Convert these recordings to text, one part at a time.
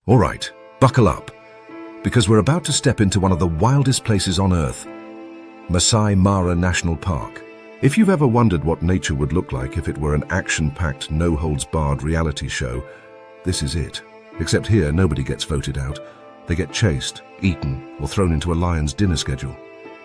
All right, buckle up, because we're about to step into one of the wildest places on Earth, Maasai Mara National Park. If you've ever wondered what nature would look like if it were an action-packed, no-holds-barred reality show, this is it. Except here, nobody gets voted out. They get chased, eaten, or thrown into a lion's dinner schedule.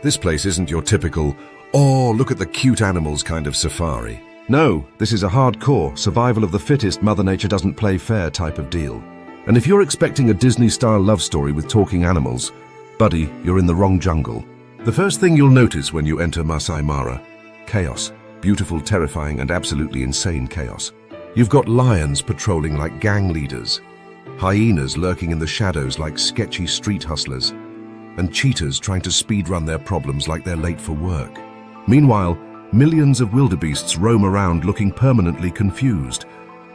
This place isn't your typical, "Oh, look at the cute animals" kind of safari. No, this is a hardcore, survival of the fittest, Mother Nature doesn't play fair type of deal. And if you're expecting a Disney-style love story with talking animals, buddy, you're in the wrong jungle. The first thing you'll notice when you enter Maasai Mara: chaos. Beautiful, terrifying, and absolutely insane chaos. You've got lions patrolling like gang leaders, hyenas lurking in the shadows like sketchy street hustlers, and cheetahs trying to speedrun their problems like they're late for work. Meanwhile, millions of wildebeests roam around looking permanently confused,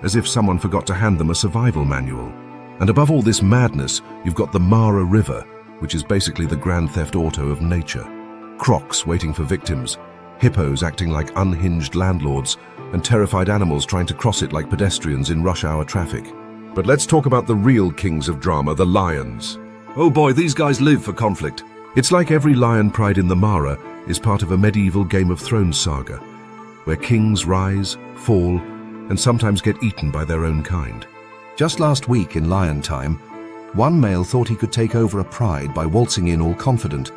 as if someone forgot to hand them a survival manual. And above all this madness, you've got the Mara River, which is basically the Grand Theft Auto of nature. Crocs waiting for victims, hippos acting like unhinged landlords, and terrified animals trying to cross it like pedestrians in rush hour traffic. But let's talk about the real kings of drama, the lions. Oh boy, these guys live for conflict. It's like every lion pride in the Mara is part of a medieval Game of Thrones saga, where kings rise, fall, and sometimes get eaten by their own kind. Just last week in lion time, one male thought he could take over a pride by waltzing in all confident,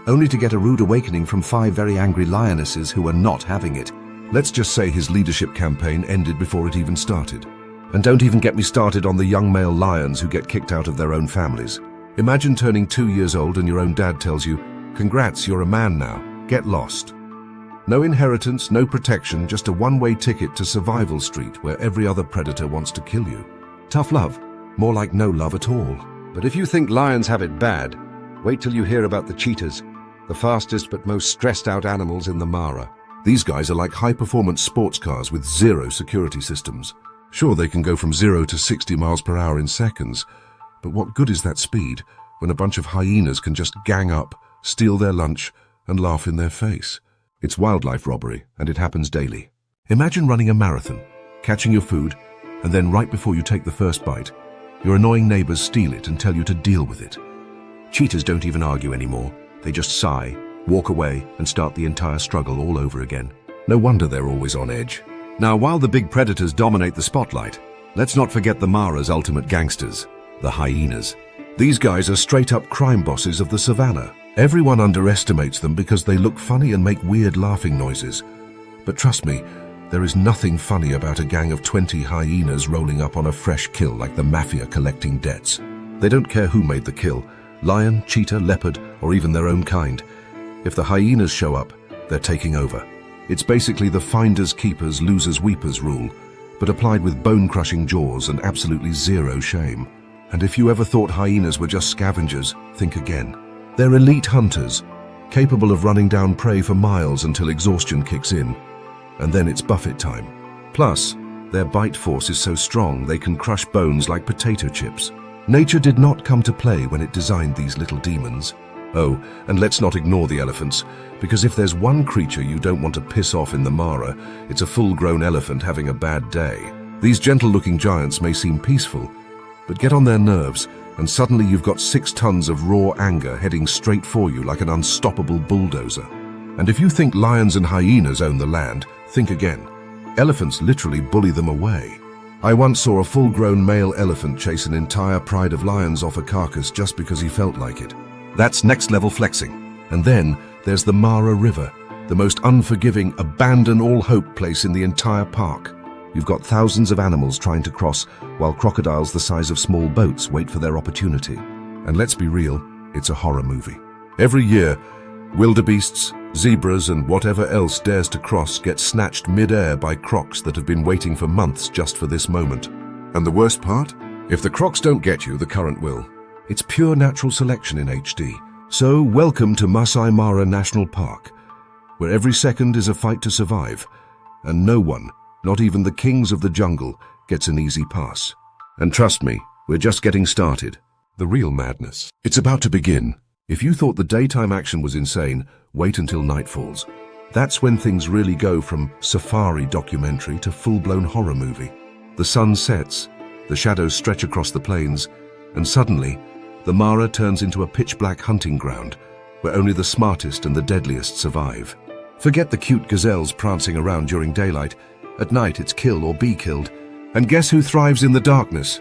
only to get a rude awakening from 5 very angry lionesses who were not having it. Let's just say his leadership campaign ended before it even started. And don't even get me started on the young male lions who get kicked out of their own families. Imagine turning 2 years old and your own dad tells you, "Congrats, you're a man now, get lost." No inheritance, no protection, just a one-way ticket to Survival Street where every other predator wants to kill you. Tough love, more like no love at all. But if you think lions have it bad, wait till you hear about the cheetahs, the fastest but most stressed out animals in the Mara. These guys are like high-performance sports cars with zero security systems. Sure, they can go from 0 to 60 miles per hour in seconds, but what good is that speed when a bunch of hyenas can just gang up, steal their lunch, and laugh in their face? It's wildlife robbery, and it happens daily. Imagine running a marathon, catching your food, and then right before you take the first bite, your annoying neighbors steal it and tell you to deal with it. Cheetahs don't even argue anymore. They just sigh, walk away, and start the entire struggle all over again. No wonder they're always on edge. Now, while the big predators dominate the spotlight, let's not forget the Mara's ultimate gangsters, the hyenas. These guys are straight-up crime bosses of the savannah. Everyone underestimates them because they look funny and make weird laughing noises. But trust me, there is nothing funny about a gang of 20 hyenas rolling up on a fresh kill like the mafia collecting debts. They don't care who made the kill, lion, cheetah, leopard, or even their own kind. If the hyenas show up, they're taking over. It's basically the finders keepers, losers weepers rule, but applied with bone-crushing jaws and absolutely zero shame. And if you ever thought hyenas were just scavengers, think again. They're elite hunters, capable of running down prey for miles until exhaustion kicks in. And then it's buffet time. Plus, their bite force is so strong they can crush bones like potato chips. Nature did not come to play when it designed these little demons. Oh, and let's not ignore the elephants, because if there's one creature you don't want to piss off in the Mara, it's a full-grown elephant having a bad day. These gentle-looking giants may seem peaceful, but get on their nerves, and suddenly you've got 6 tons of raw anger heading straight for you like an unstoppable bulldozer. And if you think lions and hyenas own the land, think again. Elephants literally bully them away. I once saw a full-grown male elephant chase an entire pride of lions off a carcass just because he felt like it. That's next-level flexing. And then there's the Mara River, the most unforgiving, abandon-all-hope place in the entire park. You've got thousands of animals trying to cross, while crocodiles the size of small boats wait for their opportunity. And let's be real, it's a horror movie. Every year, wildebeests, zebras, and whatever else dares to cross get snatched mid-air by crocs that have been waiting for months just for this moment. And the worst part? If the crocs don't get you, the current will. It's pure natural selection in HD. So, welcome to Maasai Mara National Park, where every second is a fight to survive, and no one, not even the kings of the jungle, gets an easy pass. And trust me, we're just getting started. The real madness. It's about to begin. If you thought the daytime action was insane, wait until night falls. That's when things really go from safari documentary to full-blown horror movie. The sun sets, the shadows stretch across the plains, And suddenly, the Mara turns into a pitch-black hunting ground where only the smartest and the deadliest survive. Forget the cute gazelles prancing around during daylight. At night, it's kill or be killed. And guess who thrives in the darkness?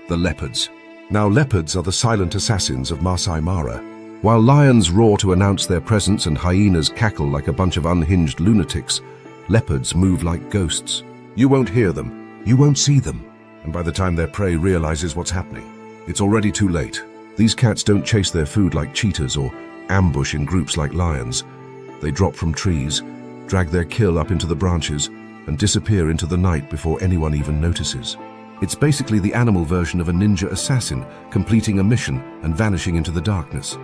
The leopards. Now, leopards are the silent assassins of Maasai Mara. While lions roar to announce their presence and hyenas cackle like a bunch of unhinged lunatics, leopards move like ghosts. You won't hear them, you won't see them, and by the time their prey realizes what's happening, it's already too late. These cats don't chase their food like cheetahs or ambush in groups like lions. They drop from trees, drag their kill up into the branches, and disappear into the night before anyone even notices. It's basically the animal version of a ninja assassin completing a mission and vanishing into the darkness.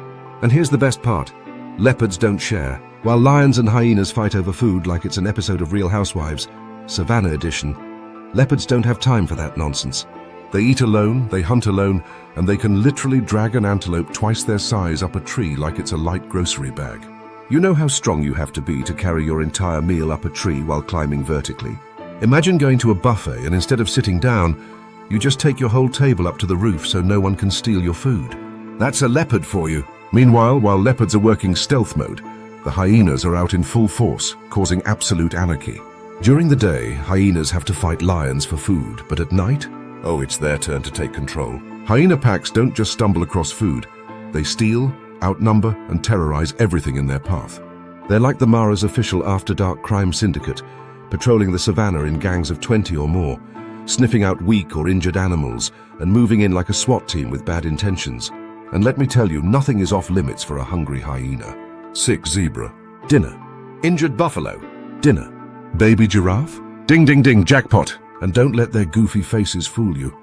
And here's the best part. Leopards don't share. While lions and hyenas fight over food like it's an episode of Real Housewives, Savannah edition, leopards don't have time for that nonsense. They eat alone, they hunt alone, and they can literally drag an antelope twice their size up a tree like it's a light grocery bag. You know how strong you have to be to carry your entire meal up a tree while climbing vertically? Imagine going to a buffet and instead of sitting down, you just take your whole table up to the roof so no one can steal your food. That's a leopard for you. Meanwhile, while leopards are working stealth mode, the hyenas are out in full force, causing absolute anarchy. During the day, hyenas have to fight lions for food, but at night, oh, it's their turn to take control. Hyena packs don't just stumble across food. They steal, outnumber, and terrorize everything in their path. They're like the Mara's official after-dark crime syndicate, patrolling the savannah in gangs of 20 or more, sniffing out weak or injured animals, and moving in like a SWAT team with bad intentions. And let me tell you, nothing is off limits for a hungry hyena. Sick zebra, dinner. Injured buffalo, dinner. Baby giraffe, ding ding ding, jackpot. And don't let their goofy faces fool you.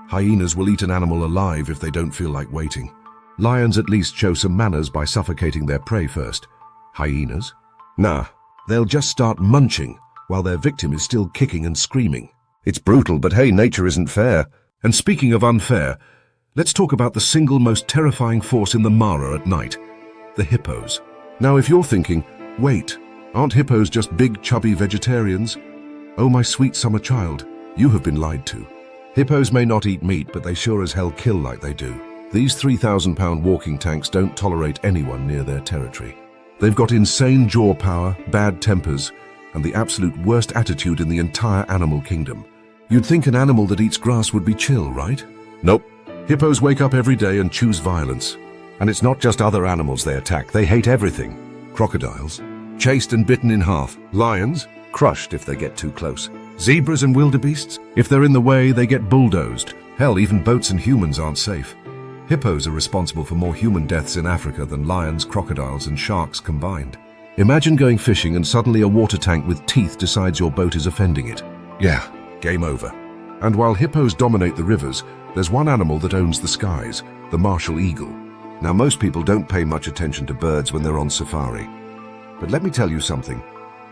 Hyenas will eat an animal alive if they don't feel like waiting. Lions at least show some manners by suffocating their prey first. Hyenas? Nah, they'll just start munching while their victim is still kicking and screaming. It's brutal, but hey, nature isn't fair. And speaking of unfair, let's talk about the single most terrifying force in the Mara at night, the hippos. Now, if you're thinking, wait, aren't hippos just big, chubby vegetarians? Oh, my sweet summer child, you have been lied to. Hippos may not eat meat, but they sure as hell kill like they do. These 3,000-pound walking tanks don't tolerate anyone near their territory. They've got insane jaw power, bad tempers, and the absolute worst attitude in the entire animal kingdom. You'd think an animal that eats grass would be chill, right? Nope. Hippos wake up every day and choose violence. And it's not just other animals they attack, they hate everything. Crocodiles, chased and bitten in half. Lions, crushed if they get too close. Zebras and wildebeests, if they're in the way, they get bulldozed. Hell, even boats and humans aren't safe. Hippos are responsible for more human deaths in Africa than lions, crocodiles, and sharks combined. Imagine going fishing and suddenly a water tank with teeth decides your boat is offending it. Yeah, game over. And while hippos dominate the rivers, there's one animal that owns the skies, the martial eagle. Now, most people don't pay much attention to birds when they're on safari. But let me tell you something.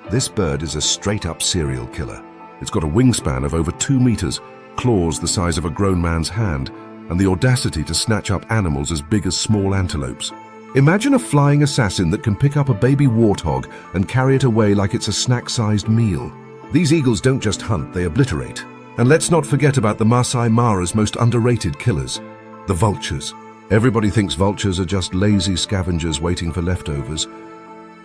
This bird is a straight-up serial killer. It's got a wingspan of over 2 meters, claws the size of a grown man's hand, and the audacity to snatch up animals as big as small antelopes. Imagine a flying assassin that can pick up a baby warthog and carry it away like it's a snack-sized meal. These eagles don't just hunt, they obliterate. And let's not forget about the Maasai Mara's most underrated killers, the vultures. Everybody thinks vultures are just lazy scavengers waiting for leftovers.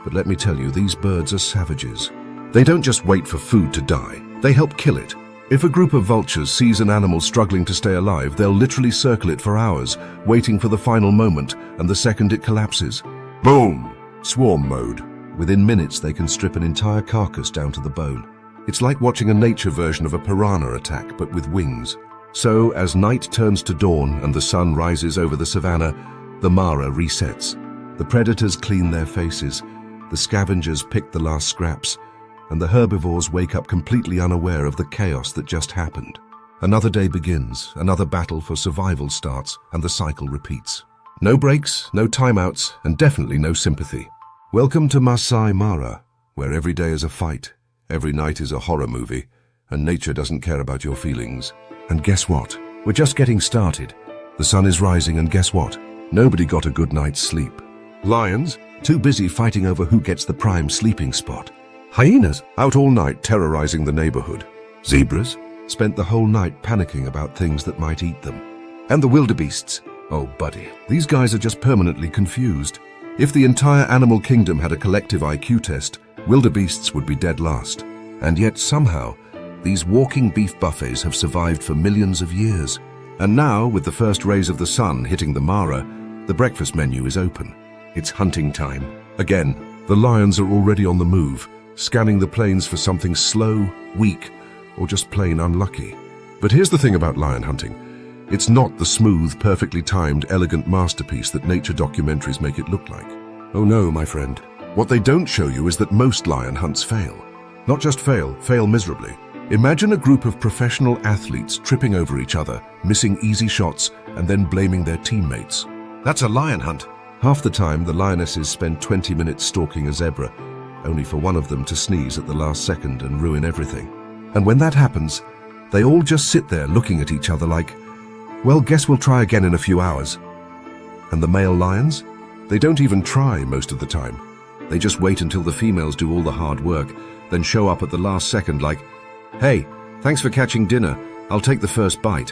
But let me tell you, these birds are savages. They don't just wait for food to die, they help kill it. If a group of vultures sees an animal struggling to stay alive, they'll literally circle it for hours, waiting for the final moment, and the second it collapses, boom! Swarm mode. Within minutes, they can strip an entire carcass down to the bone. It's like watching a nature version of a piranha attack, but with wings. So, as night turns to dawn and the sun rises over the savannah, the Mara resets. The predators clean their faces, the scavengers pick the last scraps, and the herbivores wake up completely unaware of the chaos that just happened. Another day begins, another battle for survival starts, and the cycle repeats. No breaks, no timeouts, and definitely no sympathy. Welcome to Maasai Mara, where every day is a fight, every night is a horror movie, and nature doesn't care about your feelings. And guess what? We're just getting started. The sun is rising, and guess what? Nobody got a good night's sleep. Lions, too busy fighting over who gets the prime sleeping spot. Hyenas, out all night terrorizing the neighborhood. Zebras, spent the whole night panicking about things that might eat them. And the wildebeests. Oh, buddy, these guys are just permanently confused. If the entire animal kingdom had a collective IQ test, wildebeests would be dead last. And yet somehow, these walking beef buffets have survived for millions of years. And now, with the first rays of the sun hitting the Mara, the breakfast menu is open. It's hunting time. Again, the lions are already on the move, scanning the plains for something slow, weak, or just plain unlucky. But here's the thing about lion hunting. It's not the smooth, perfectly timed, elegant masterpiece that nature documentaries make it look like. Oh no, my friend. What they don't show you is that most lion hunts fail. Not just fail miserably. Imagine a group of professional athletes tripping over each other, missing easy shots, and then blaming their teammates. That's a lion hunt. Half the time, the lionesses spend 20 minutes stalking a zebra, only for one of them to sneeze at the last second and ruin everything. And when that happens, they all just sit there looking at each other like, well, guess we'll try again in a few hours. And the male lions? They don't even try most of the time. They just wait until the females do all the hard work, then show up at the last second like, hey, thanks for catching dinner, I'll take the first bite.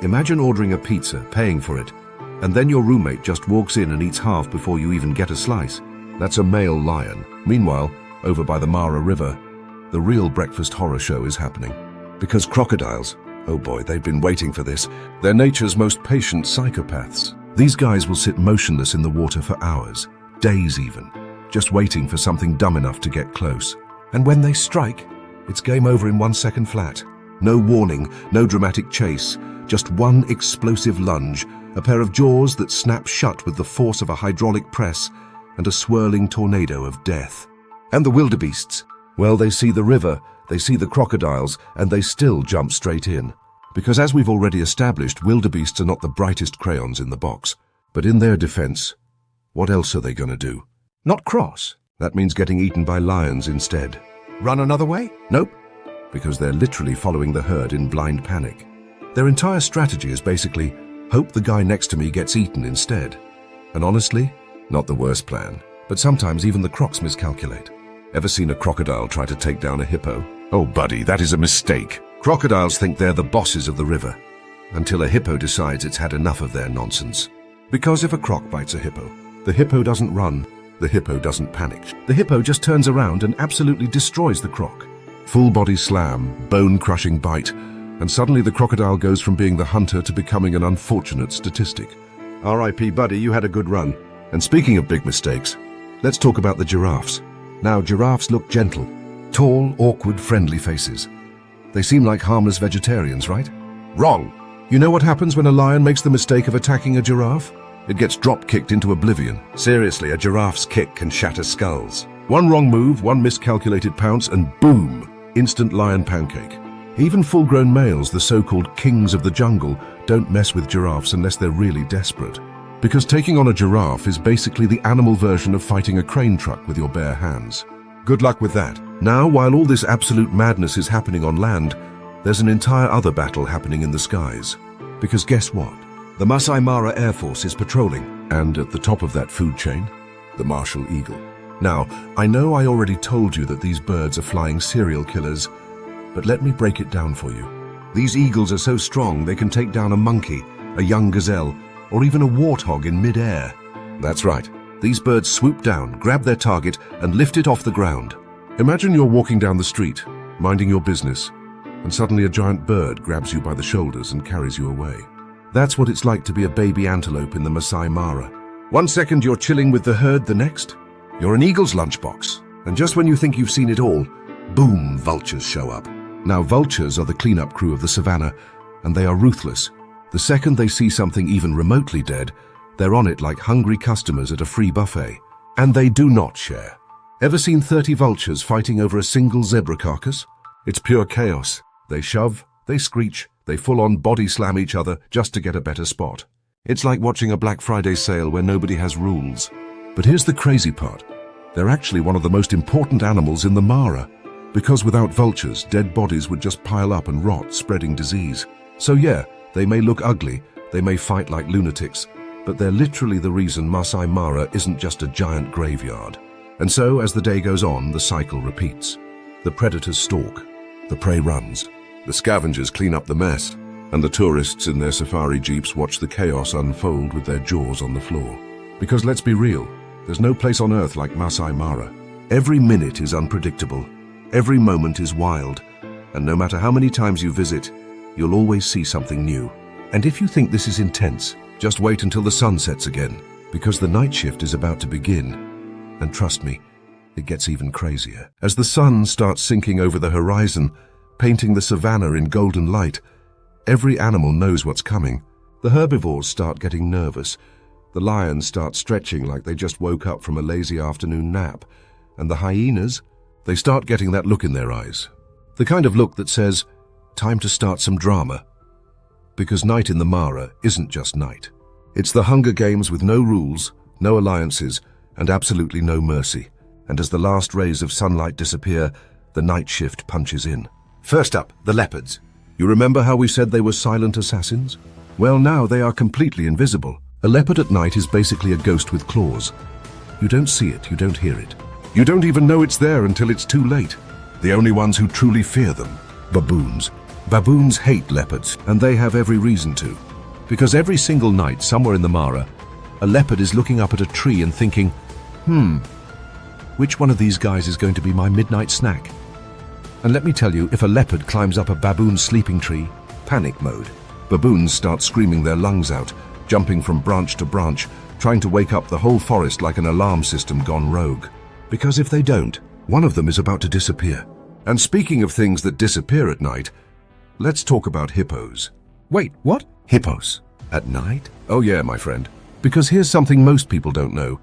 Imagine ordering a pizza, paying for it, and then your roommate just walks in and eats half before you even get a slice. That's a male lion. Meanwhile, over by the Mara River, the real breakfast horror show is happening. Because crocodiles, oh boy, they've been waiting for this. They're nature's most patient psychopaths. These guys will sit motionless in the water for hours, days even, just waiting for something dumb enough to get close. And when they strike, it's game over in 1 second flat. No warning, no dramatic chase, just one explosive lunge, a pair of jaws that snap shut with the force of a hydraulic press, and a swirling tornado of death. And the wildebeests, well, they see the river, they see the crocodiles, and they still jump straight in. Because as we've already established, wildebeests are not the brightest crayons in the box. But in their defense, what else are they going to do? Not cross. That means getting eaten by lions instead. Run another way? Nope. Because they're literally following the herd in blind panic. Their entire strategy is basically, hope the guy next to me gets eaten instead. And honestly, not the worst plan. But sometimes even the crocs miscalculate. Ever seen a crocodile try to take down a hippo? Oh, buddy, that is a mistake. Crocodiles think they're the bosses of the river, until a hippo decides it's had enough of their nonsense. Because if a croc bites a hippo doesn't run, the hippo doesn't panic. The hippo just turns around and absolutely destroys the croc. Full body slam, bone-crushing bite, and suddenly the crocodile goes from being the hunter to becoming an unfortunate statistic. R.I.P. buddy, you had a good run. And speaking of big mistakes, let's talk about the giraffes. Now, giraffes look gentle, tall, awkward, friendly faces. They seem like harmless vegetarians, right? Wrong! You know what happens when a lion makes the mistake of attacking a giraffe? It gets drop-kicked into oblivion. Seriously, a giraffe's kick can shatter skulls. One wrong move, one miscalculated pounce, and boom! Instant lion pancake. Even full-grown males, the so-called kings of the jungle, don't mess with giraffes unless they're really desperate. Because taking on a giraffe is basically the animal version of fighting a crane truck with your bare hands. Good luck with that. Now, while all this absolute madness is happening on land, there's an entire other battle happening in the skies. Because guess what? The Maasai Mara Air Force is patrolling, and at the top of that food chain, the martial eagle. Now, I know I already told you that these birds are flying serial killers, but let me break it down for you. These eagles are so strong they can take down a monkey, a young gazelle, or even a warthog in mid-air. That's right. These birds swoop down, grab their target, and lift it off the ground. Imagine you're walking down the street, minding your business, and suddenly a giant bird grabs you by the shoulders and carries you away. That's what it's like to be a baby antelope in the Maasai Mara. 1 second you're chilling with the herd, the next, you're an eagle's lunchbox. And just when you think you've seen it all, boom, vultures show up. Now, vultures are the cleanup crew of the savannah, and they are ruthless. The second they see something even remotely dead, they're on it like hungry customers at a free buffet. And they do not share. Ever seen 30 vultures fighting over a single zebra carcass? It's pure chaos. They shove, they screech, they full-on body slam each other just to get a better spot. It's like watching a Black Friday sale where nobody has rules. But here's the crazy part. They're actually one of the most important animals in the Mara. Because without vultures, dead bodies would just pile up and rot, spreading disease. So yeah, they may look ugly, they may fight like lunatics, but they're literally the reason Maasai Mara isn't just a giant graveyard. And so, as the day goes on, the cycle repeats. The predators stalk, the prey runs, the scavengers clean up the mess, And the tourists in their safari jeeps watch the chaos unfold with their jaws on the floor. Because let's be real, there's no place on earth like Maasai Mara. Every minute is unpredictable, every moment is wild, and no matter how many times you visit, you'll always see something new. And if you think this is intense, just wait until the sun sets again, because the night shift is about to begin. And trust me, it gets even crazier. As the sun starts sinking over the horizon, painting the savannah in golden light, every animal knows what's coming. The herbivores start getting nervous. The lions start stretching like they just woke up from a lazy afternoon nap. And the hyenas, they start getting that look in their eyes. The kind of look that says, time to start some drama. Because night in the Mara isn't just night. It's the Hunger Games with no rules, no alliances, and absolutely no mercy. And as the last rays of sunlight disappear, the night shift punches in. First up, the leopards. You remember how we said they were silent assassins? Well, now they are completely invisible. A leopard at night is basically a ghost with claws. You don't see it, you don't hear it. You don't even know it's there until it's too late. The only ones who truly fear them, baboons. Baboons hate leopards, and they have every reason to. Because every single night, somewhere in the Mara, a leopard is looking up at a tree and thinking, which one of these guys is going to be my midnight snack? And let me tell you, if a leopard climbs up a baboon's sleeping tree, panic mode. Baboons start screaming their lungs out, jumping from branch to branch, trying to wake up the whole forest like an alarm system gone rogue. Because if they don't, one of them is about to disappear. And speaking of things that disappear at night, let's talk about hippos. Wait, what? Hippos? At night? Oh yeah, my friend. Because here's something most people don't know.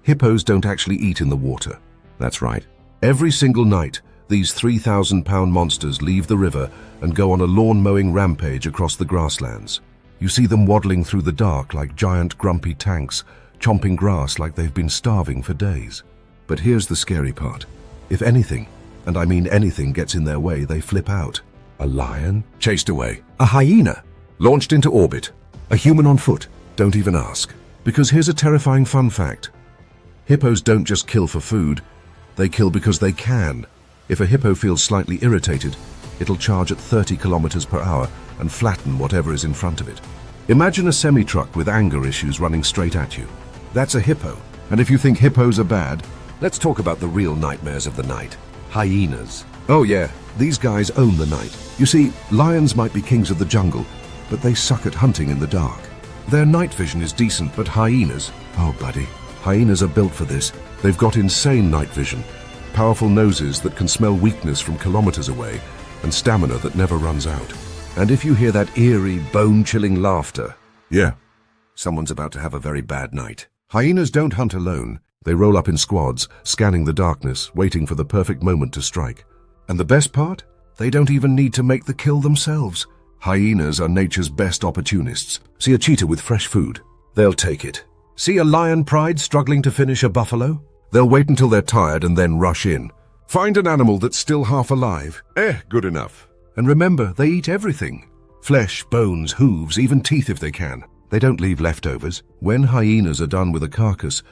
Hippos don't actually eat in the water. That's right. Every single night, these 3,000-pound monsters leave the river and go on a lawn-mowing rampage across the grasslands. You see them waddling through the dark like giant grumpy tanks, chomping grass like they've been starving for days. But here's the scary part. If anything, and I mean anything, gets in their way, they flip out. A lion? Chased away. A hyena? Launched into orbit. A human on foot? Don't even ask. Because here's a terrifying fun fact. Hippos don't just kill for food, they kill because they can. If a hippo feels slightly irritated, it'll charge at 30 kilometers per hour and flatten whatever is in front of it. Imagine a semi-truck with anger issues running straight at you. That's a hippo. And if you think hippos are bad, let's talk about the real nightmares of the night. Hyenas. Oh yeah, these guys own the night. You see, lions might be kings of the jungle, but they suck at hunting in the dark. Their night vision is decent, but hyenas, oh buddy, hyenas are built for this. They've got insane night vision, powerful noses that can smell weakness from kilometers away, and stamina that never runs out. And if you hear that eerie, bone-chilling laughter, yeah, someone's about to have a very bad night. Hyenas don't hunt alone. They roll up in squads, scanning the darkness, waiting for the perfect moment to strike. And the best part? They don't even need to make the kill themselves. Hyenas are nature's best opportunists. See a cheetah with fresh food? They'll take it. See a lion pride struggling to finish a buffalo? They'll wait until they're tired and then rush in. Find an animal that's still half alive. Good enough. And remember, they eat everything. Flesh, bones, hooves, even teeth if they can. They don't leave leftovers. When hyenas are done with a carcass,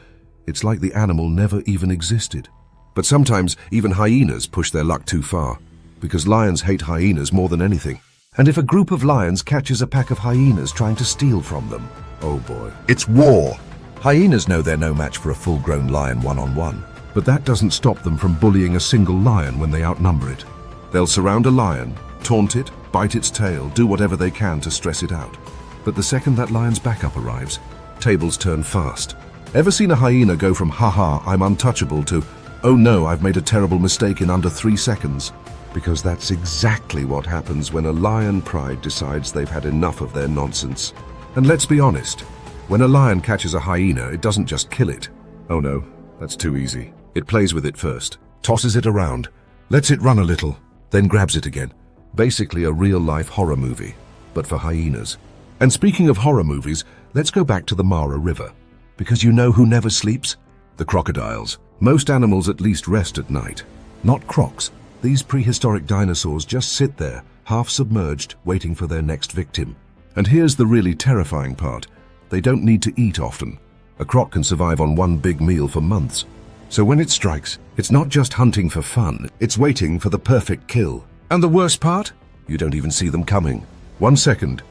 it's like the animal never even existed. But sometimes even hyenas push their luck too far, because lions hate hyenas more than anything. And if a group of lions catches a pack of hyenas trying to steal from them, oh boy, it's war. Hyenas know they're no match for a full-grown lion one-on-one, but that doesn't stop them from bullying a single lion when they outnumber it. They'll surround a lion, taunt it, bite its tail, do whatever they can to stress it out. But the second that lion's backup arrives, tables turn fast. Ever seen a hyena go from "haha, I'm untouchable" to "oh no, I've made a terrible mistake" in under 3 seconds? Because that's exactly what happens when a lion pride decides they've had enough of their nonsense. And let's be honest, when a lion catches a hyena, it doesn't just kill it. Oh no, that's too easy. It plays with it first, tosses it around, lets it run a little, then grabs it again. Basically a real-life horror movie, but for hyenas. And speaking of horror movies, let's go back to the Mara River. Because you know who never sleeps? The crocodiles. Most animals at least rest at night. Not crocs. These prehistoric dinosaurs just sit there, half submerged, waiting for their next victim. And here's the really terrifying part. They don't need to eat often. A croc can survive on one big meal for months. So when it strikes, it's not just hunting for fun, it's waiting for the perfect kill. And the worst part? You don't even see them coming. 1 second,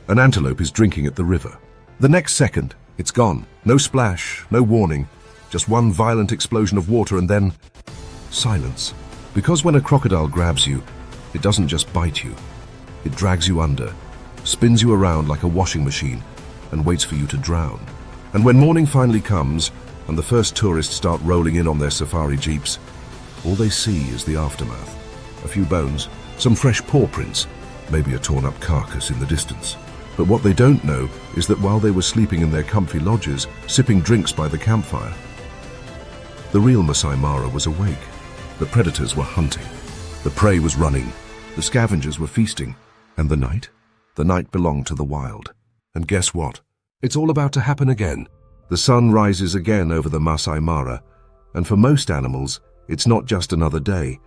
an antelope is drinking at the river. The next second, it's gone. No splash, no warning, just one violent explosion of water and then silence. Because when a crocodile grabs you, it doesn't just bite you. It drags you under, spins you around like a washing machine, and waits for you to drown. And when morning finally comes, and the first tourists start rolling in on their safari jeeps, all they see is the aftermath. A few bones, some fresh paw prints, maybe a torn-up carcass in the distance. But what they don't know is that while they were sleeping in their comfy lodges, sipping drinks by the campfire, the real Maasai Mara was awake. The predators were hunting. The prey was running. The scavengers were feasting. And the night? The night belonged to the wild. And guess what? It's all about to happen again. The sun rises again over the Maasai Mara, and for most animals, it's not just another day.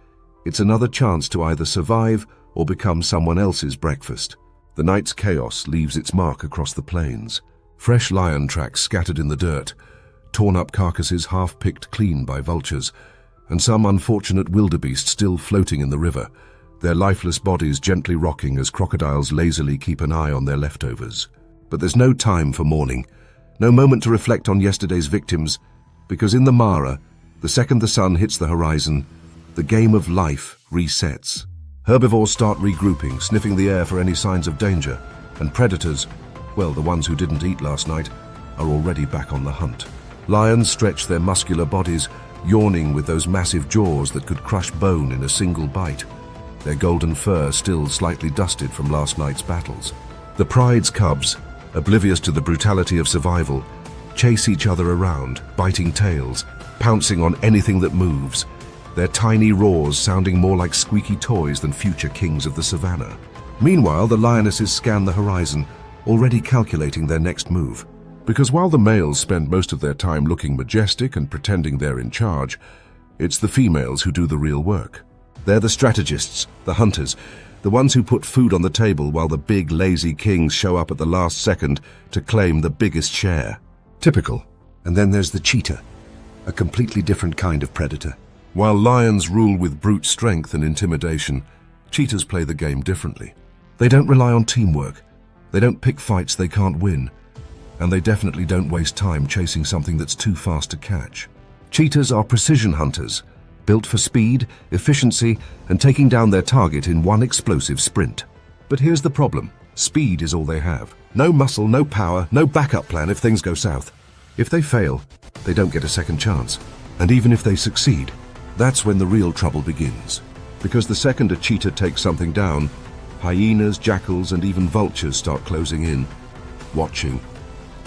It's another chance to either survive or become someone else's breakfast. The night's chaos leaves its mark across the plains. Fresh lion tracks scattered in the dirt, torn-up carcasses half-picked clean by vultures, and some unfortunate wildebeest still floating in the river, their lifeless bodies gently rocking as crocodiles lazily keep an eye on their leftovers. But there's no time for mourning, no moment to reflect on yesterday's victims, because in the Mara, the second the sun hits the horizon, the game of life resets. Herbivores start regrouping, sniffing the air for any signs of danger, and predators, well, the ones who didn't eat last night, are already back on the hunt. Lions stretch their muscular bodies, yawning with those massive jaws that could crush bone in a single bite, their golden fur still slightly dusted from last night's battles. The pride's cubs, oblivious to the brutality of survival, chase each other around, biting tails, pouncing on anything that moves, their tiny roars sounding more like squeaky toys than future kings of the savannah. Meanwhile, the lionesses scan the horizon, already calculating their next move. Because while the males spend most of their time looking majestic and pretending they're in charge, it's the females who do the real work. They're the strategists, the hunters, the ones who put food on the table while the big, lazy kings show up at the last second to claim the biggest share. Typical. And then there's the cheetah, a completely different kind of predator. While lions rule with brute strength and intimidation, cheetahs play the game differently. They don't rely on teamwork. They don't pick fights they can't win. And they definitely don't waste time chasing something that's too fast to catch. Cheetahs are precision hunters, built for speed, efficiency, and taking down their target in one explosive sprint. But here's the problem. Speed is all they have. No muscle, no power, no backup plan if things go south. If they fail, they don't get a second chance. And even if they succeed, that's when the real trouble begins. Because the second a cheetah takes something down, hyenas, jackals, and even vultures start closing in, watching,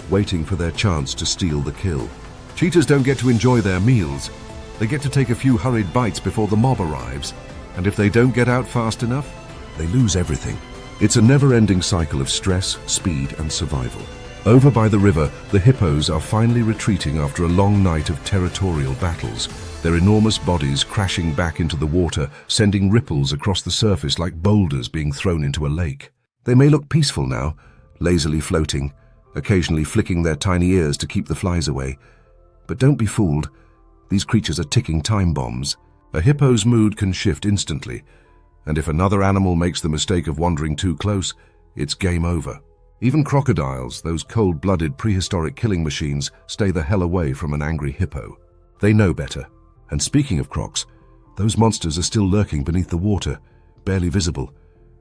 waiting for their chance to steal the kill. Cheetahs don't get to enjoy their meals. They get to take a few hurried bites before the mob arrives. And if they don't get out fast enough, they lose everything. It's a never-ending cycle of stress, speed, and survival. Over by the river, the hippos are finally retreating after a long night of territorial battles, their enormous bodies crashing back into the water, sending ripples across the surface like boulders being thrown into a lake. They may look peaceful now, lazily floating, occasionally flicking their tiny ears to keep the flies away. But don't be fooled. These creatures are ticking time bombs. A hippo's mood can shift instantly, and if another animal makes the mistake of wandering too close, it's game over. Even crocodiles, those cold-blooded prehistoric killing machines, stay the hell away from an angry hippo. They know better. And speaking of crocs, those monsters are still lurking beneath the water, barely visible,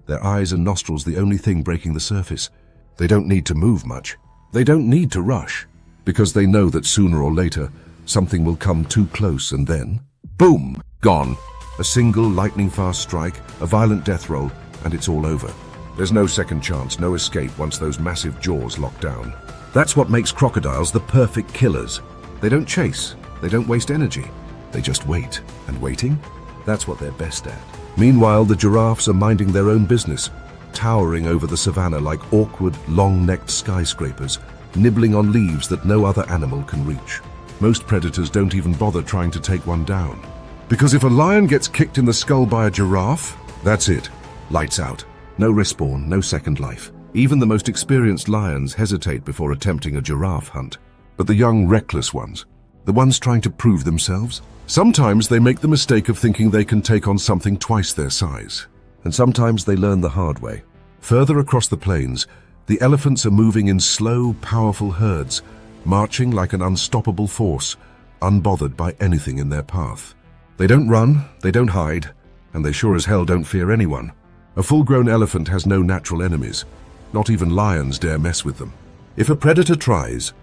their eyes and nostrils the only thing breaking the surface. They don't need to move much. They don't need to rush, because they know that sooner or later, something will come too close and then, boom, gone. A single lightning-fast strike, a violent death roll, and it's all over. There's no second chance, no escape once those massive jaws lock down. That's what makes crocodiles the perfect killers. They don't chase, they don't waste energy. They just wait. And waiting? That's what they're best at. Meanwhile, the giraffes are minding their own business, towering over the savannah like awkward, long-necked skyscrapers, nibbling on leaves that no other animal can reach. Most predators don't even bother trying to take one down. Because if a lion gets kicked in the skull by a giraffe, that's it. Lights out. No respawn, no second life. Even the most experienced lions hesitate before attempting a giraffe hunt. But the young, reckless ones, the ones trying to prove themselves, sometimes they make the mistake of thinking they can take on something twice their size. And sometimes they learn the hard way. Further across the plains, the elephants are moving in slow, powerful herds, marching like an unstoppable force, unbothered by anything in their path. They don't run, they don't hide, and they sure as hell don't fear anyone. A full-grown elephant has no natural enemies. Not even lions dare mess with them. If a predator tries,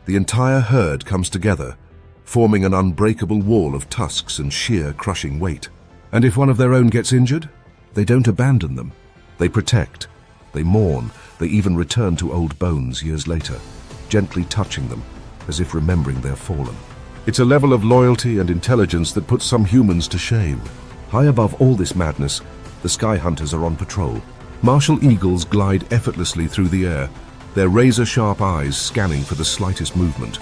the entire herd comes together, forming an unbreakable wall of tusks and sheer crushing weight. And if one of their own gets injured, they don't abandon them. They protect, they mourn, they even return to old bones years later, gently touching them as if remembering their fallen. It's a level of loyalty and intelligence that puts some humans to shame. High above all this madness, the sky hunters are on patrol. Martial eagles glide effortlessly through the air, their razor-sharp eyes scanning for the slightest movement.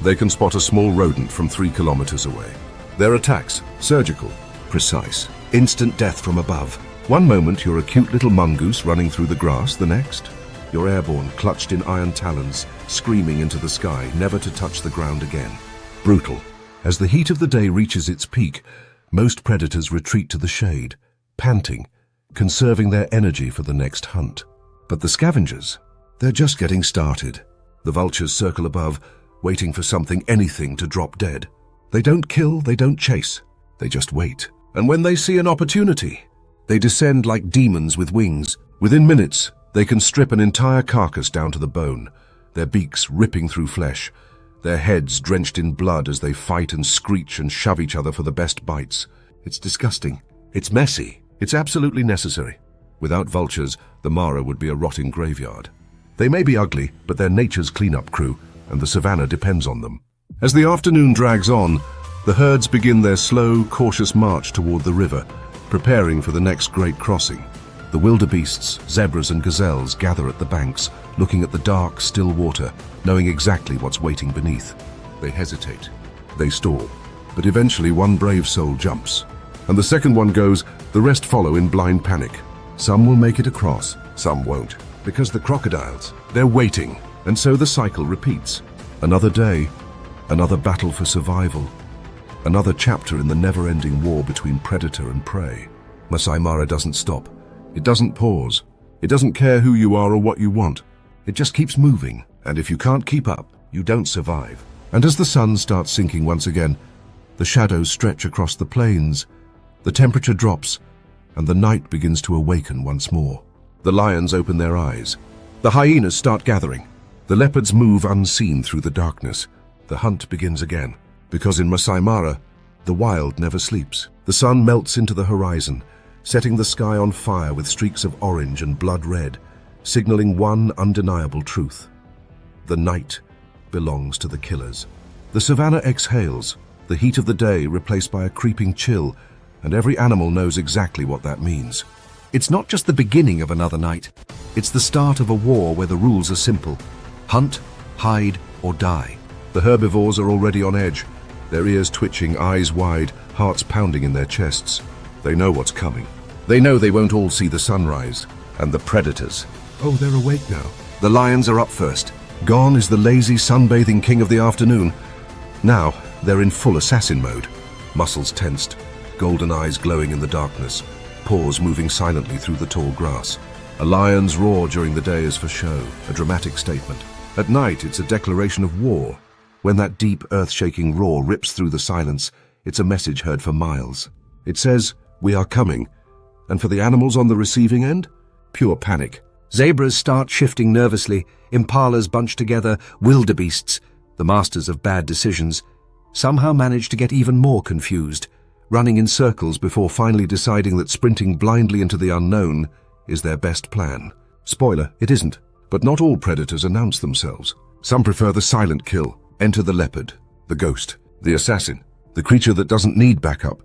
They can spot a small rodent from 3 kilometers away. Their attacks, surgical, precise, instant death from above. One moment you're a cute little mongoose running through the grass, the next you're airborne, clutched in iron talons, screaming into the sky, never to touch the ground again. Brutal. As the heat of the day reaches its peak, most predators retreat to the shade, panting, conserving their energy for the next hunt. But the scavengers, they're just getting started. The vultures circle above, waiting for something, anything, to drop dead. They don't kill, they don't chase, they just wait. And when they see an opportunity, they descend like demons with wings. Within minutes, they can strip an entire carcass down to the bone, their beaks ripping through flesh, their heads drenched in blood as they fight and screech and shove each other for the best bites. It's disgusting. It's messy. It's absolutely necessary. Without vultures, the Mara would be a rotting graveyard. They may be ugly, but they're nature's cleanup crew, and the savannah depends on them. As the afternoon drags on, the herds begin their slow, cautious march toward the river, preparing for the next great crossing. The wildebeests, zebras and gazelles gather at the banks, looking at the dark, still water, knowing exactly what's waiting beneath. They hesitate. They stall. But eventually one brave soul jumps. And the second one goes, the rest follow in blind panic. Some will make it across, some won't. Because the crocodiles, they're waiting. And so the cycle repeats. Another day, another battle for survival. Another chapter in the never-ending war between predator and prey. Maasai Mara doesn't stop. It doesn't pause. It doesn't care who you are or what you want. It just keeps moving, and if you can't keep up, you don't survive. And as the sun starts sinking once again, the shadows stretch across the plains, the temperature drops, and the night begins to awaken once more. The lions open their eyes. The hyenas start gathering. The leopards move unseen through the darkness. The hunt begins again, because in Maasai Mara, the wild never sleeps. The sun melts into the horizon, setting the sky on fire with streaks of orange and blood red, signaling one undeniable truth. The night belongs to the killers. The savannah exhales, the heat of the day replaced by a creeping chill, and every animal knows exactly what that means. It's not just the beginning of another night. It's the start of a war where the rules are simple. Hunt, hide, or die. The herbivores are already on edge, their ears twitching, eyes wide, hearts pounding in their chests. They know what's coming. They know they won't all see the sunrise. And the predators. Oh, they're awake now. The lions are up first. Gone is the lazy, sunbathing king of the afternoon. Now, they're in full assassin mode. Muscles tensed, golden eyes glowing in the darkness, paws moving silently through the tall grass. A lion's roar during the day is for show, a dramatic statement. At night, it's a declaration of war. When that deep, earth-shaking roar rips through the silence, it's a message heard for miles. It says, "We are coming." And for the animals on the receiving end, pure panic. Zebras start shifting nervously, impalas bunch together, wildebeests, the masters of bad decisions, somehow manage to get even more confused, running in circles before finally deciding that sprinting blindly into the unknown is their best plan. Spoiler, it isn't. But not all predators announce themselves. Some prefer the silent kill. Enter the leopard, the ghost, the assassin, the creature that doesn't need backup,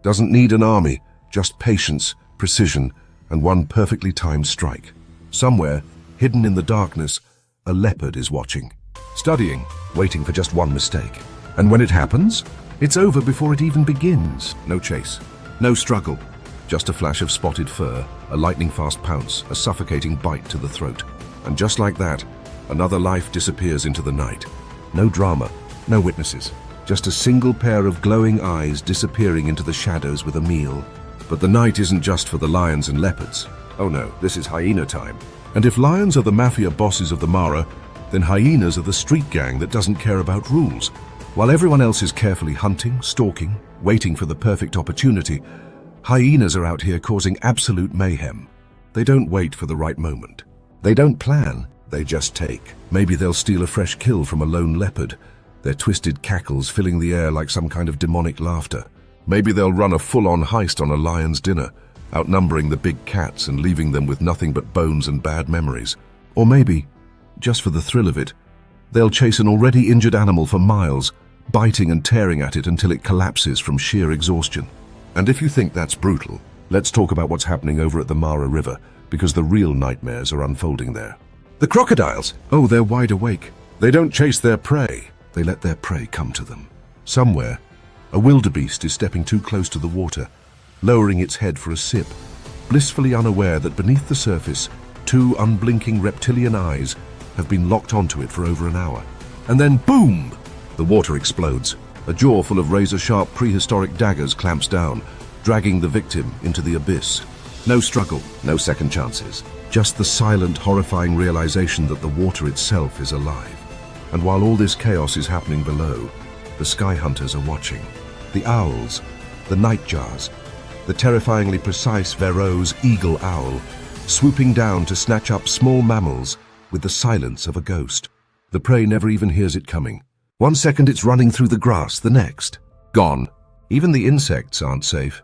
doesn't need an army, just patience, precision, and one perfectly timed strike. Somewhere, hidden in the darkness, a leopard is watching, studying, waiting for just one mistake. And when it happens, it's over before it even begins. No chase, no struggle, just a flash of spotted fur, a lightning-fast pounce, a suffocating bite to the throat. And just like that, another life disappears into the night. No drama, no witnesses, just a single pair of glowing eyes disappearing into the shadows with a meal. But the night isn't just for the lions and leopards. Oh no, this is hyena time. And if lions are the mafia bosses of the Mara, then hyenas are the street gang that doesn't care about rules. While everyone else is carefully hunting, stalking, waiting for the perfect opportunity, hyenas are out here causing absolute mayhem. They don't wait for the right moment. They don't plan, they just take. Maybe they'll steal a fresh kill from a lone leopard, their twisted cackles filling the air like some kind of demonic laughter. Maybe they'll run a full-on heist on a lion's dinner, outnumbering the big cats and leaving them with nothing but bones and bad memories. Or maybe, just for the thrill of it, they'll chase an already injured animal for miles, biting and tearing at it until it collapses from sheer exhaustion. And if you think that's brutal, let's talk about what's happening over at the Mara River, because the real nightmares are unfolding there. The crocodiles! Oh, they're wide awake. They don't chase their prey. They let their prey come to them. Somewhere, a wildebeest is stepping too close to the water, lowering its head for a sip, blissfully unaware that beneath the surface, two unblinking reptilian eyes have been locked onto it for over an hour. And then boom! The water explodes. A jaw full of razor-sharp prehistoric daggers clamps down, dragging the victim into the abyss. No struggle, no second chances. Just the silent, horrifying realization that the water itself is alive. And while all this chaos is happening below, the sky hunters are watching. The owls, the nightjars, the terrifyingly precise Verreaux's eagle owl, swooping down to snatch up small mammals with the silence of a ghost. The prey never even hears it coming. 1 second it's running through the grass, the next, gone. Even the insects aren't safe.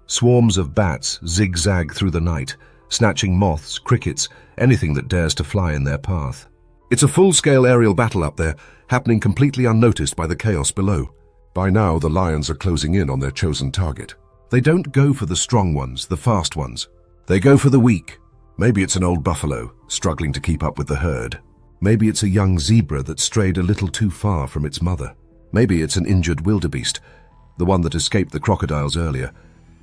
Swarms of bats zigzag through the night, snatching moths, crickets, anything that dares to fly in their path. It's a full-scale aerial battle up there, happening completely unnoticed by the chaos below. By now, the lions are closing in on their chosen target. They don't go for the strong ones, the fast ones. They go for the weak. Maybe it's an old buffalo, struggling to keep up with the herd. Maybe it's a young zebra that strayed a little too far from its mother. Maybe it's an injured wildebeest, the one that escaped the crocodiles earlier,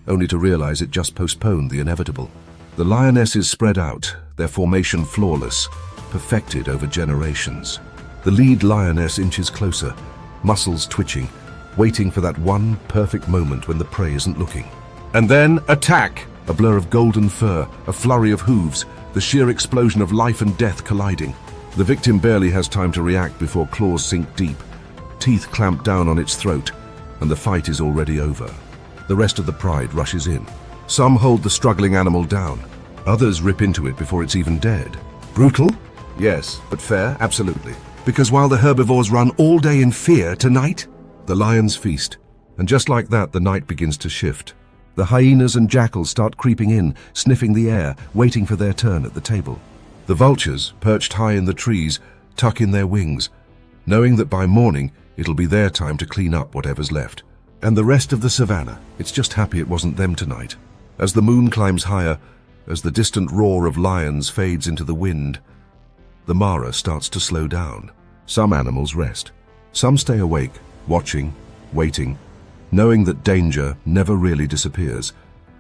only to realize it just postponed the inevitable. The lionesses spread out, their formation flawless, perfected over generations. The lead lioness inches closer, muscles twitching, waiting for that one perfect moment when the prey isn't looking. And then, attack! A blur of golden fur, a flurry of hooves, the sheer explosion of life and death colliding. The victim barely has time to react before claws sink deep, teeth clamp down on its throat, and the fight is already over. The rest of the pride rushes in. Some hold the struggling animal down. Others rip into it before it's even dead. Brutal? Yes, but fair, absolutely. Because while the herbivores run all day in fear, tonight, the lions feast. And just like that, the night begins to shift. The hyenas and jackals start creeping in, sniffing the air, waiting for their turn at the table. The vultures, perched high in the trees, tuck in their wings, knowing that by morning it'll be their time to clean up whatever's left. And the rest of the savannah, it's just happy it wasn't them tonight. As the moon climbs higher, as the distant roar of lions fades into the wind, the Mara starts to slow down. Some animals rest. Some stay awake, watching, waiting, knowing that danger never really disappears.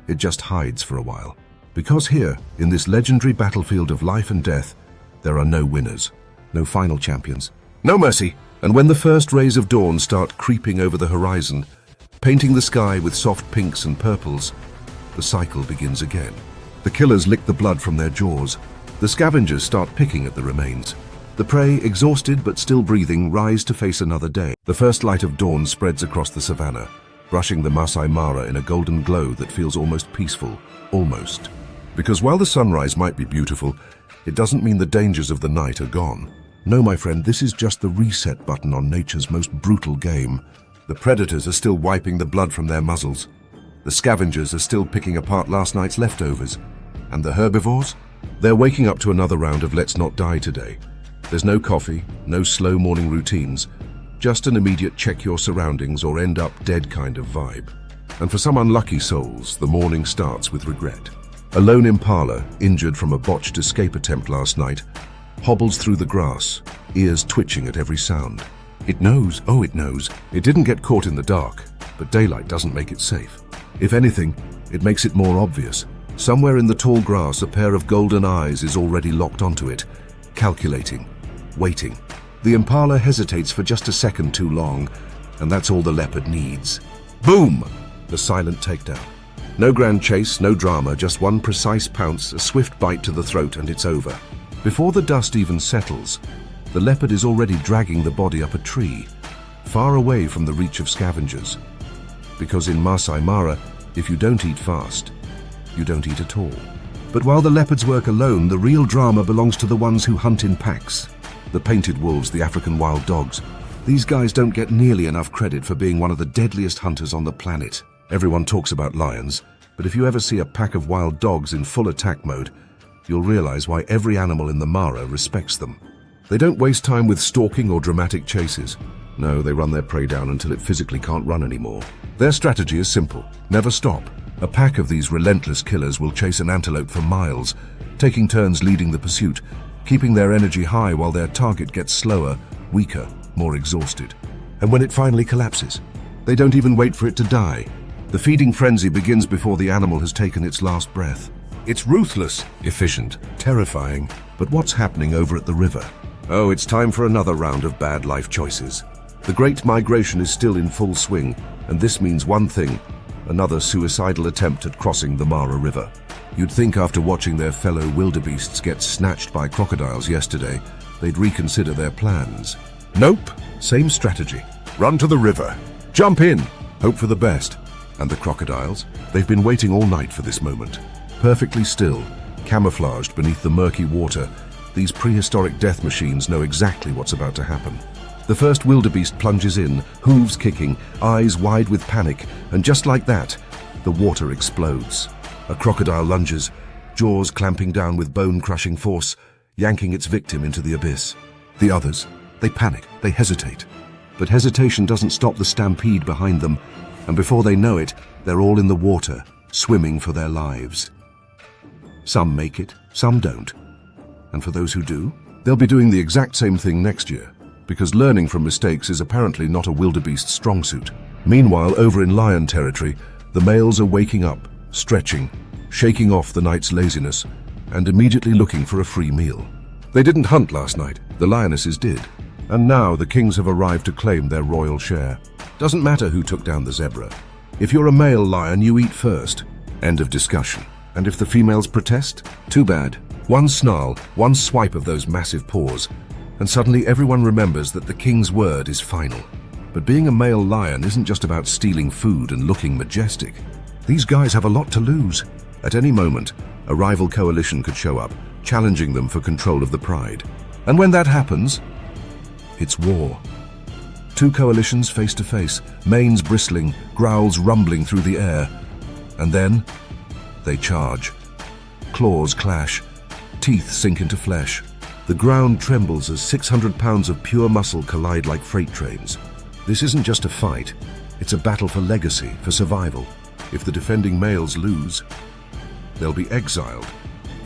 It just hides for a while. Because here, in this legendary battlefield of life and death, there are no winners, no final champions, no mercy. And when the first rays of dawn start creeping over the horizon, painting the sky with soft pinks and purples, the cycle begins again. The killers lick the blood from their jaws. The scavengers start picking at the remains. The prey, exhausted but still breathing, rise to face another day. The first light of dawn spreads across the savannah, brushing the Maasai Mara in a golden glow that feels almost peaceful. Almost. Because while the sunrise might be beautiful, it doesn't mean the dangers of the night are gone. No, my friend, this is just the reset button on nature's most brutal game. The predators are still wiping the blood from their muzzles. The scavengers are still picking apart last night's leftovers. And the herbivores? They're waking up to another round of Let's Not Die today. There's no coffee, no slow morning routines, just an immediate check your surroundings or end up dead kind of vibe. And for some unlucky souls, the morning starts with regret. A lone impala, injured from a botched escape attempt last night, hobbles through the grass, ears twitching at every sound. It knows, oh it knows, it didn't get caught in the dark, but daylight doesn't make it safe. If anything, it makes it more obvious. Somewhere in the tall grass, a pair of golden eyes is already locked onto it, calculating, waiting. The impala hesitates for just a second too long, and that's all the leopard needs. Boom! The silent takedown. No grand chase, no drama, just one precise pounce, a swift bite to the throat, and it's over. Before the dust even settles, the leopard is already dragging the body up a tree, far away from the reach of scavengers. Because in Maasai Mara, if you don't eat fast, you don't eat at all. But while the leopards work alone, the real drama belongs to the ones who hunt in packs. The painted wolves, the African wild dogs. These guys don't get nearly enough credit for being one of the deadliest hunters on the planet. Everyone talks about lions, but if you ever see a pack of wild dogs in full attack mode, you'll realize why every animal in the Mara respects them. They don't waste time with stalking or dramatic chases. No, they run their prey down until it physically can't run anymore. Their strategy is simple: never stop. A pack of these relentless killers will chase an antelope for miles, taking turns leading the pursuit, keeping their energy high while their target gets slower, weaker, more exhausted. And when it finally collapses, they don't even wait for it to die. The feeding frenzy begins before the animal has taken its last breath. It's ruthless, efficient, terrifying. But what's happening over at the river? Oh, it's time for another round of bad life choices. The Great Migration is still in full swing, and this means one thing: another suicidal attempt at crossing the Mara River. You'd think after watching their fellow wildebeests get snatched by crocodiles yesterday, they'd reconsider their plans. Nope, same strategy. Run to the river, jump in, hope for the best. And the crocodiles? They've been waiting all night for this moment. Perfectly still, camouflaged beneath the murky water, these prehistoric death machines know exactly what's about to happen. The first wildebeest plunges in, hooves kicking, eyes wide with panic, and just like that, the water explodes. A crocodile lunges, jaws clamping down with bone-crushing force, yanking its victim into the abyss. The others, they panic, they hesitate. But hesitation doesn't stop the stampede behind them, and before they know it, they're all in the water, swimming for their lives. Some make it, some don't. And for those who do, they'll be doing the exact same thing next year, because learning from mistakes is apparently not a wildebeest's strong suit. Meanwhile, over in lion territory, the males are waking up, stretching, shaking off the night's laziness, and immediately looking for a free meal. They didn't hunt last night, the lionesses did. And now the kings have arrived to claim their royal share. Doesn't matter who took down the zebra. If you're a male lion, you eat first. End of discussion. And if the females protest? Too bad. One snarl, one swipe of those massive paws, and suddenly everyone remembers that the king's word is final. But being a male lion isn't just about stealing food and looking majestic. These guys have a lot to lose. At any moment, a rival coalition could show up, challenging them for control of the pride. And when that happens, it's war. Two coalitions face to face, manes bristling, growls rumbling through the air. And then, they charge. Claws clash, teeth sink into flesh. The ground trembles as 600 pounds of pure muscle collide like freight trains. This isn't just a fight, it's a battle for legacy, for survival. If the defending males lose, they'll be exiled,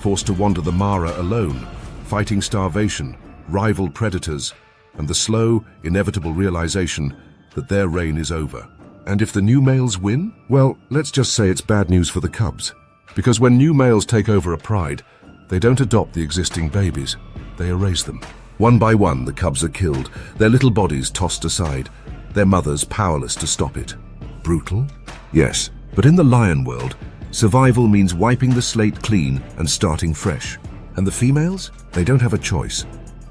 forced to wander the Mara alone, fighting starvation, rival predators, and the slow, inevitable realization that their reign is over. And if the new males win? Well, let's just say it's bad news for the cubs. Because when new males take over a pride, they don't adopt the existing babies, they erase them. One by one, the cubs are killed, their little bodies tossed aside, their mothers powerless to stop it. Brutal? Yes, but in the lion world, survival means wiping the slate clean and starting fresh. And the females? They don't have a choice.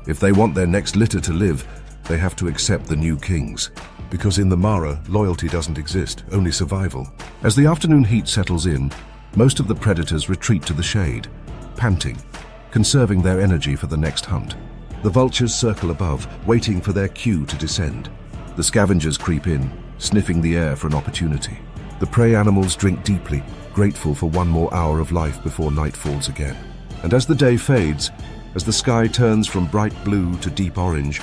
If they want their next litter to live, they have to accept the new kings. Because in the Mara, loyalty doesn't exist, only survival. As the afternoon heat settles in, most of the predators retreat to the shade, panting, conserving their energy for the next hunt. The vultures circle above, waiting for their cue to descend. The scavengers creep in, sniffing the air for an opportunity. The prey animals drink deeply, grateful for one more hour of life before night falls again. And as the day fades, as the sky turns from bright blue to deep orange,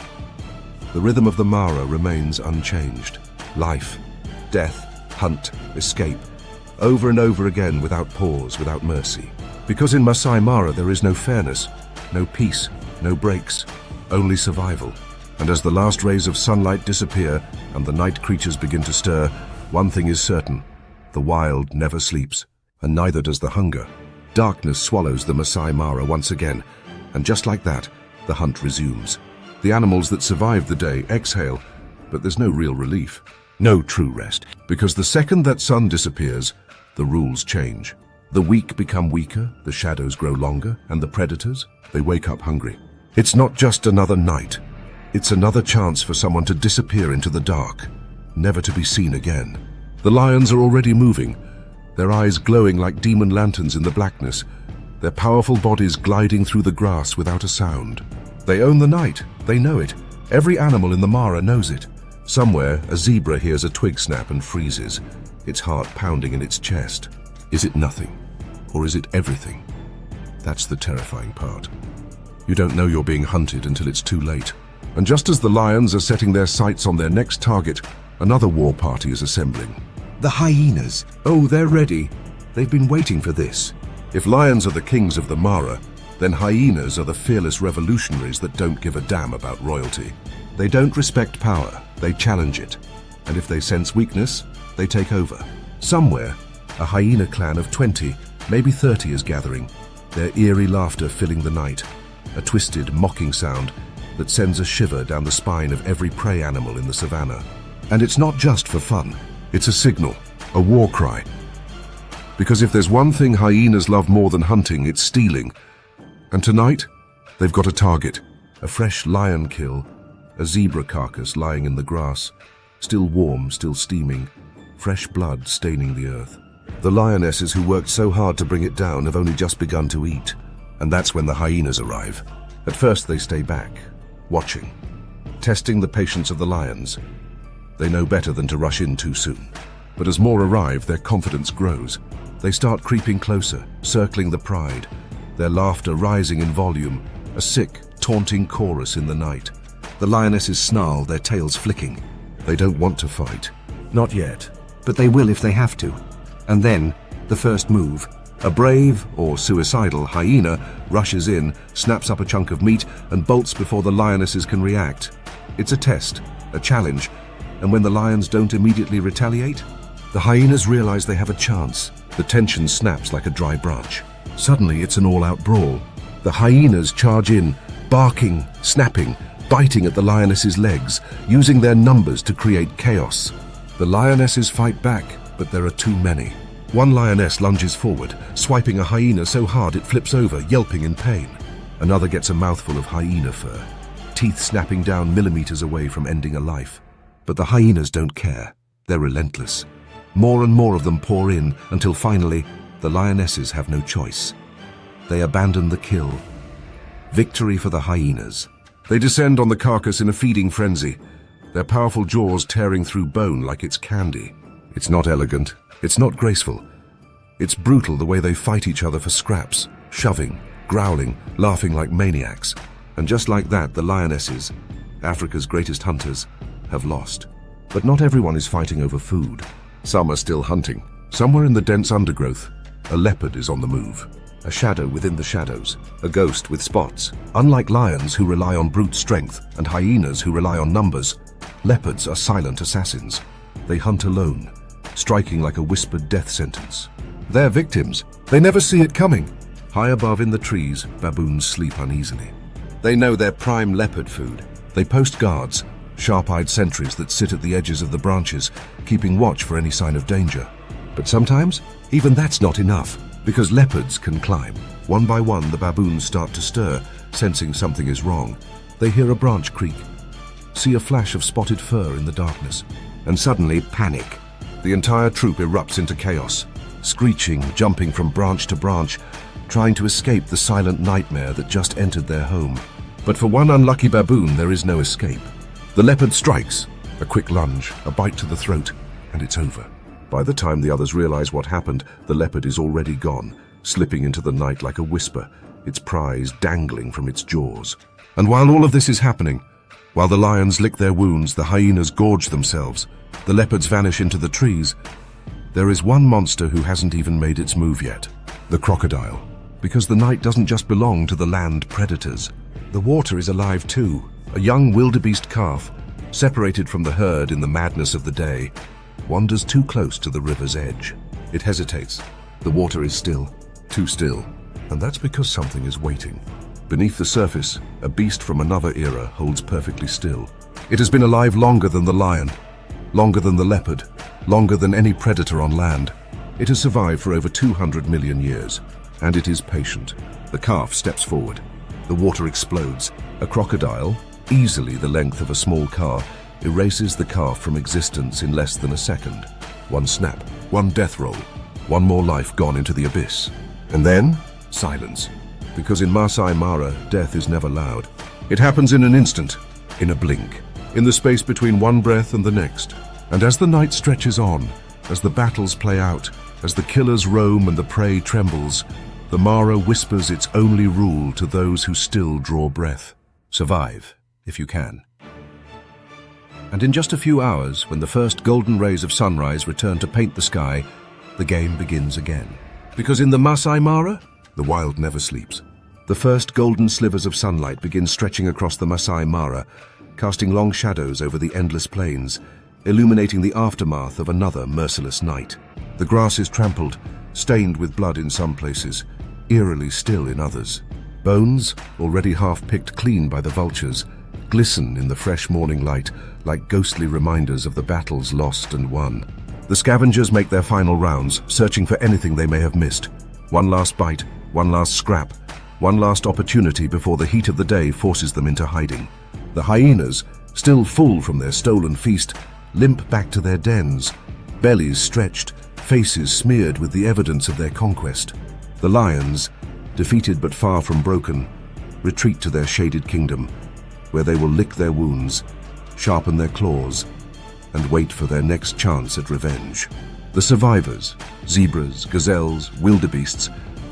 the rhythm of the Mara remains unchanged. Life, death, hunt, escape, over and over again without pause, without mercy. Because in Maasai Mara there is no fairness, no peace, no breaks, only survival. And as the last rays of sunlight disappear and the night creatures begin to stir, one thing is certain: the wild never sleeps, and neither does the hunger. Darkness swallows the Maasai Mara once again, and just like that, the hunt resumes. The animals that survived the day exhale, but there's no real relief. No true rest, because the second that sun disappears, the rules change. The weak become weaker, the shadows grow longer, and the predators, they wake up hungry. It's not just another night. It's another chance for someone to disappear into the dark, never to be seen again. The lions are already moving, their eyes glowing like demon lanterns in the blackness, their powerful bodies gliding through the grass without a sound. They own the night, they know it. Every animal in the Mara knows it. Somewhere, a zebra hears a twig snap and freezes, its heart pounding in its chest. Is it nothing? Or is it everything? That's the terrifying part. You don't know you're being hunted until it's too late. And just as the lions are setting their sights on their next target, another war party is assembling. The hyenas. Oh, they're ready. They've been waiting for this. If lions are the kings of the Mara, then hyenas are the fearless revolutionaries that don't give a damn about royalty. They don't respect power, they challenge it. And if they sense weakness, they take over. Somewhere, a hyena clan of 20, maybe 30 is gathering, their eerie laughter filling the night, a twisted, mocking sound that sends a shiver down the spine of every prey animal in the savannah. And it's not just for fun. It's a signal, a war cry. Because if there's one thing hyenas love more than hunting, it's stealing. And tonight, they've got a target. A fresh lion kill, a zebra carcass lying in the grass, still warm, still steaming, fresh blood staining the earth. The lionesses who worked so hard to bring it down have only just begun to eat. And that's when the hyenas arrive. At first they stay back, watching, testing the patience of the lions. They know better than to rush in too soon. But as more arrive, their confidence grows. They start creeping closer, circling the pride, their laughter rising in volume, a sick, taunting chorus in the night. The lionesses snarl, their tails flicking. They don't want to fight. Not yet. But they will if they have to. And then, the first move. A brave, or suicidal, hyena rushes in, snaps up a chunk of meat, and bolts before the lionesses can react. It's a test, a challenge, and when the lions don't immediately retaliate, the hyenas realize they have a chance. The tension snaps like a dry branch. Suddenly, it's an all-out brawl. The hyenas charge in, barking, snapping, biting at the lionesses' legs, using their numbers to create chaos. The lionesses fight back, but there are too many. One lioness lunges forward, swiping a hyena so hard it flips over, yelping in pain. Another gets a mouthful of hyena fur, teeth snapping down millimeters away from ending a life. But the hyenas don't care. They're relentless. More and more of them pour in until finally, the lionesses have no choice. They abandon the kill. Victory for the hyenas. They descend on the carcass in a feeding frenzy, their powerful jaws tearing through bone like it's candy. It's not elegant. It's not graceful. It's brutal the way they fight each other for scraps, shoving, growling, laughing like maniacs. And just like that, the lionesses, Africa's greatest hunters, have lost. But not everyone is fighting over food. Some are still hunting. Somewhere in the dense undergrowth, a leopard is on the move. A shadow within the shadows, a ghost with spots. Unlike lions who rely on brute strength and hyenas who rely on numbers, leopards are silent assassins. They hunt alone, striking like a whispered death sentence. Their victims, they never see it coming. High above in the trees, baboons sleep uneasily. They know their prime leopard food. They post guards, sharp-eyed sentries that sit at the edges of the branches, keeping watch for any sign of danger. But sometimes, even that's not enough, because leopards can climb. One by one, the baboons start to stir, sensing something is wrong. They hear a branch creak, see a flash of spotted fur in the darkness, and suddenly panic. The entire troop erupts into chaos, screeching, jumping from branch to branch, trying to escape the silent nightmare that just entered their home. But for one unlucky baboon, there is no escape. The leopard strikes, a quick lunge, a bite to the throat, and it's over. By the time the others realize what happened, the leopard is already gone, slipping into the night like a whisper, its prize dangling from its jaws. And while all of this is happening, while the lions lick their wounds, the hyenas gorge themselves, the leopards vanish into the trees, there is one monster who hasn't even made its move yet, the crocodile. Because the night doesn't just belong to the land predators. The water is alive too. A young wildebeest calf, separated from the herd in the madness of the day, wanders too close to the river's edge. It hesitates. The water is still, too still, and that's because something is waiting. Beneath the surface, a beast from another era holds perfectly still. It has been alive longer than the lion, longer than the leopard, longer than any predator on land. It has survived for over 200 million years, and it is patient. The calf steps forward. The water explodes. A crocodile, easily the length of a small car, erases the calf from existence in less than a second. One snap, one death roll, one more life gone into the abyss. And then, silence. Because in Maasai Mara, death is never loud. It happens in an instant, in a blink, in the space between one breath and the next. And as the night stretches on, as the battles play out, as the killers roam and the prey trembles, the Mara whispers its only rule to those who still draw breath. Survive, if you can. And in just a few hours, when the first golden rays of sunrise return to paint the sky, the game begins again. Because in the Maasai Mara, the wild never sleeps. The first golden slivers of sunlight begin stretching across the Maasai Mara, casting long shadows over the endless plains, illuminating the aftermath of another merciless night. The grass is trampled, stained with blood in some places, eerily still in others. Bones, already half picked clean by the vultures, glisten in the fresh morning light like ghostly reminders of the battles lost and won. The scavengers make their final rounds, searching for anything they may have missed. One last bite, one last scrap, one last opportunity before the heat of the day forces them into hiding. The hyenas, still full from their stolen feast, limp back to their dens, bellies stretched, faces smeared with the evidence of their conquest. The lions, defeated but far from broken, retreat to their shaded kingdom, where they will lick their wounds, sharpen their claws, and wait for their next chance at revenge. The survivors, zebras, gazelles, wildebeests,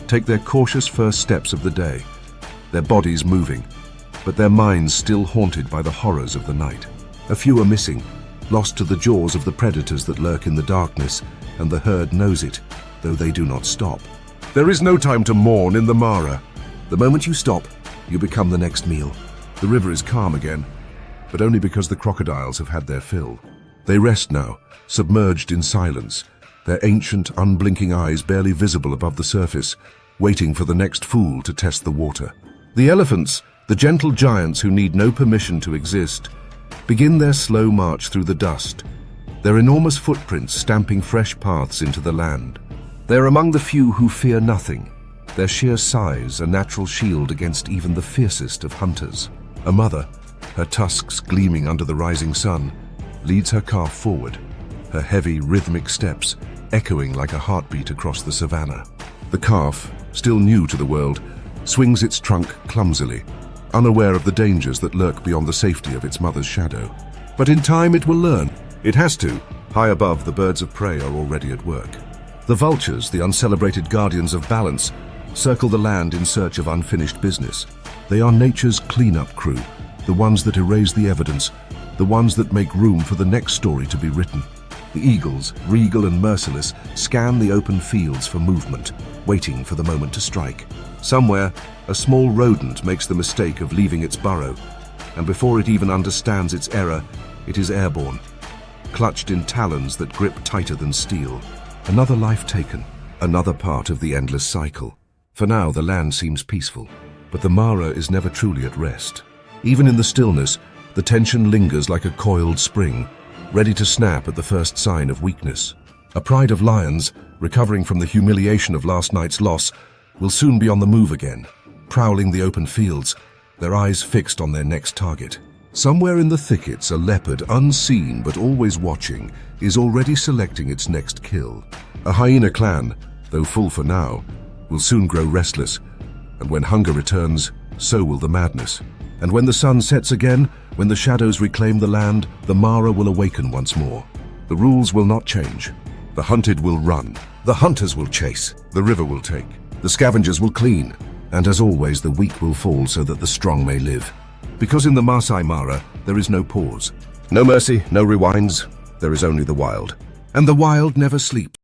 take their cautious first steps of the day, their bodies moving, but their minds still haunted by the horrors of the night. A few are missing, lost to the jaws of the predators that lurk in the darkness, and the herd knows it, though they do not stop. There is no time to mourn in the Mara. The moment you stop, you become the next meal. The river is calm again, but only because the crocodiles have had their fill. They rest now, submerged in silence, their ancient, unblinking eyes barely visible above the surface, waiting for the next fool to test the water. The elephants, the gentle giants who need no permission to exist, begin their slow march through the dust, their enormous footprints stamping fresh paths into the land. They're among the few who fear nothing, their sheer size a natural shield against even the fiercest of hunters. A mother, her tusks gleaming under the rising sun, leads her calf forward, her heavy, rhythmic steps echoing like a heartbeat across the savannah. The calf, still new to the world, swings its trunk clumsily, unaware of the dangers that lurk beyond the safety of its mother's shadow. But in time it will learn. It has to. High above, the birds of prey are already at work. The vultures, the uncelebrated guardians of balance, circle the land in search of unfinished business. They are nature's cleanup crew, the ones that erase the evidence, the ones that make room for the next story to be written. The eagles, regal and merciless, scan the open fields for movement, waiting for the moment to strike. Somewhere, a small rodent makes the mistake of leaving its burrow, and before it even understands its error, it is airborne, clutched in talons that grip tighter than steel. Another life taken, another part of the endless cycle. For now, the land seems peaceful, but the Mara is never truly at rest. Even in the stillness, the tension lingers like a coiled spring, ready to snap at the first sign of weakness. A pride of lions, recovering from the humiliation of last night's loss, will soon be on the move again, prowling the open fields, their eyes fixed on their next target. Somewhere in the thickets, a leopard, unseen but always watching, is already selecting its next kill. A hyena clan, though full for now, will soon grow restless, and when hunger returns, so will the madness. And when the sun sets again, when the shadows reclaim the land, the Mara will awaken once more. The rules will not change. The hunted will run. The hunters will chase. The river will take. The scavengers will clean. And as always, the weak will fall so that the strong may live. Because in the Maasai Mara, there is no pause. No mercy, no rewinds. There is only the wild. And the wild never sleeps.